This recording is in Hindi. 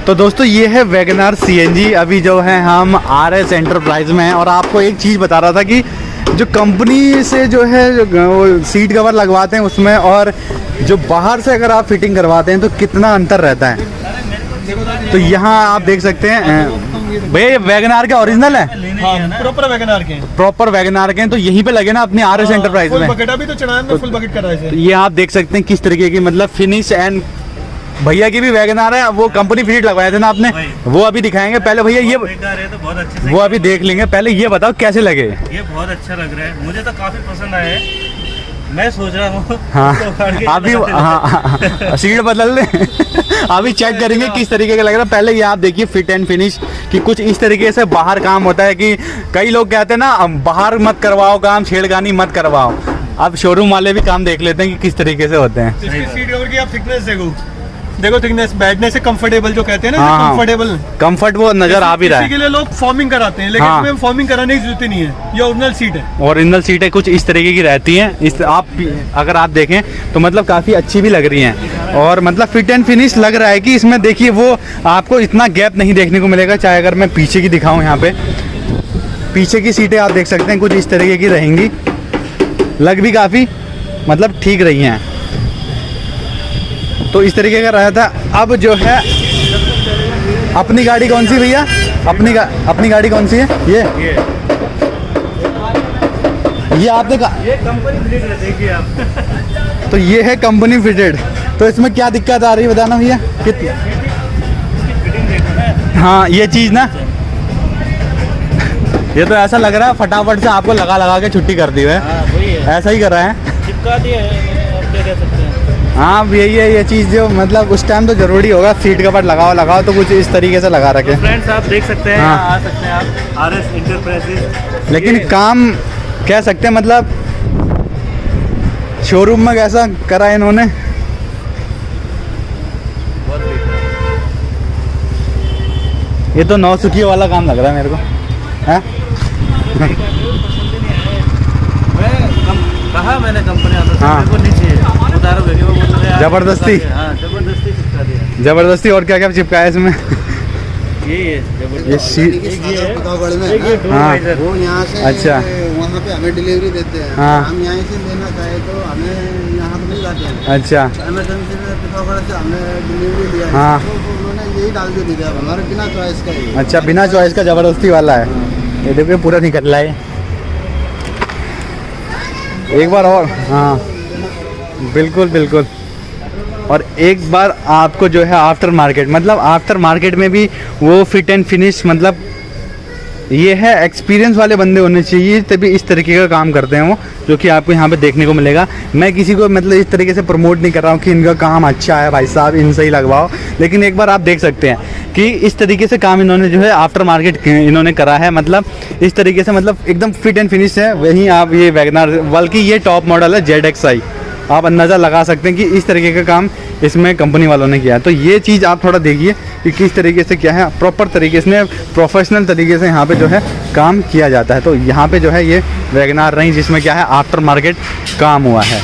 तो दोस्तों ये है वैगनआर सीएनजी। अभी जो है हम आरएस एंटरप्राइज में हैं और आपको एक चीज़ बता रहा था कि जो कंपनी से जो है वो सीट कवर लगवाते हैं उसमें और जो बाहर से अगर आप फिटिंग करवाते हैं तो कितना अंतर रहता है। तो यहाँ आप देख सकते हैं भैया, ये वैगनआर के ओरिजिनल है, प्रॉपर वैगनआर के हैं। प्रॉपर वैगनआर के हैं। तो यहीं पे लगे ना अपनी आरएस एंटरप्राइज में। बकेट अभी तो चढ़ाया मैं, फुल बकेट करा है। ये आप देख सकते हैं किस तरीके की मतलब फिनिश एंड भैया की भी वैगनआर है, वो कंपनी फिट लगवाए थे ना आपने, वो अभी दिखाएंगे। पहले भैया ये तो बहुत अच्छे से वो अभी देख लेंगे, पहले ये बताओ कैसे लगे। ये बहुत अच्छा लग रहा है, मुझे तो काफी पसंद आया है। मैं सोच रहा हूँ हाँ अभी हाँ सीट बदल ले अभी चेक करेंगे किस तरीके का लग रहा है। पहले ये आप देखिए फिट एंड फिनिश कि कुछ इस तरीके से बाहर काम होता है कि कई लोग कहते हैं ना बाहर मत करवाओ काम, छेड़खानी मत करवाओ। अब शोरूम वाले भी काम देख लेते हैं कि किस तरीके से होते हैं। इसकी सीट कवर की आप थिकनेस देखो थिकनेस, बैठने से कंफर्टेबल जो कहते हैं ना, कंफर्टेबल कंफर्ट वो नजर आ भी रहा है। इसी के लिए लोग फॉर्मिंग कराते हैं, लेकिन इसमें फॉर्मिंग कराने की जरूरत नहीं है। ये ओरिजिनल सीट है, ओरिजिनल सीटें कुछ इस तरीके की रहती हैं। इस आप अगर आप देखें तो मतलब काफ़ी अच्छी भी लग रही हैं और मतलब फिट एंड फिनिश लग रहा है कि इसमें देखिए वो आपको इतना गैप नहीं देखने को मिलेगा। चाहे अगर मैं पीछे की दिखाऊं, यहाँ पे पीछे की सीटें आप देख सकते हैं कुछ इस तरीके की रहेंगी, लग भी काफ़ी मतलब ठीक रही हैं। तो इस तरीके का रहा था। अब जो है अपनी गाड़ी कौन सी भैया, अपनी गाड़ी कौन सी है? ये आपने कहा ये कंपनी फिटेड है, देखिए आप। तो ये है कंपनी फिटेड। तो इसमें क्या दिक्कत आ रही है बताना भैया कितनी? हाँ ये चीज़ ना, ये तो ऐसा लग रहा है फटाफट से आपको लगा के छुट्टी कर दी है। ऐसा ही कर रहा है, चिपका दिया है, अब क्या कह सकते हैं। हाँ यही है ये चीज़ जो मतलब उस टाइम तो ज़रूरी होगा, सीट कवर लगाओ तो कुछ इस तरीके से लगा रखे। तो फ्रेंड्स आप देख सकते हैं, हाँ। आ सकते हैं आप आरएस एंटरप्राइजेज। लेकिन काम कह सकते हैं मतलब शोरूम में कैसा करा इन्होंने। ये तो नौसुखी वाला काम लग रहा है मेरे को, है? कहा मैंने कंपनी हाँ। मेरे को नहीं चाहिए, उतारो वो बोल रहे हैं जबरदस्ती। हाँ जबरदस्ती चिपका दिया, जबरदस्ती। और क्या क्या चिपकाया इसमें? ये सीट पिथौरागढ़ में एक ये डोर हाँ। वाइजर। वो यहाँ से अच्छा। वहाँ पे हमें डिलीवरी देते हैं। हाँ। हम यहाँ से लेना चाहे तो हमें यहाँ पे मिल जाते हैं। अच्छा इमरजेंसी में पिथौरागढ़ से हमें डिलीवरी दिया है। हाँ। तो उन्होंने यही डाल के दिया हमारे बिना चॉइस का ही। अच्छा बिना चॉइस का जबरदस्ती वाला है। ये देखो पूरा निकल रहा है एक बार और। हाँ बिल्कुल। और एक बार आपको जो है आफ्टर मार्केट में भी वो फिट एंड फिनिश मतलब ये है एक्सपीरियंस वाले बंदे होने चाहिए, तभी इस तरीके का काम करते हैं वो, जो कि आपको यहाँ पे देखने को मिलेगा। मैं किसी को मतलब इस तरीके से प्रमोट नहीं कर रहा हूँ कि इनका काम अच्छा है भाई साहब इनसे ही लगवाओ, लेकिन एक बार आप देख सकते हैं कि इस तरीके से काम इन्होंने जो है आफ्टर मार्केट इन्होंने करा है। मतलब इस तरीके से मतलब एकदम फिट एंड फिनिश है। वहीं आप ये वैगनआर, बल्कि ये टॉप मॉडल है ZXi, आप अंदाज़ा लगा सकते हैं कि इस तरीके का काम इसमें कंपनी वालों ने किया है। तो ये चीज़ आप थोड़ा देखिए कि किस तरीके से क्या है, प्रॉपर तरीके से प्रोफेशनल तरीके से यहाँ पे जो है काम किया जाता है। तो यहाँ पे जो है ये वैगनआर रही जिसमें क्या है आफ्टर मार्केट काम हुआ है।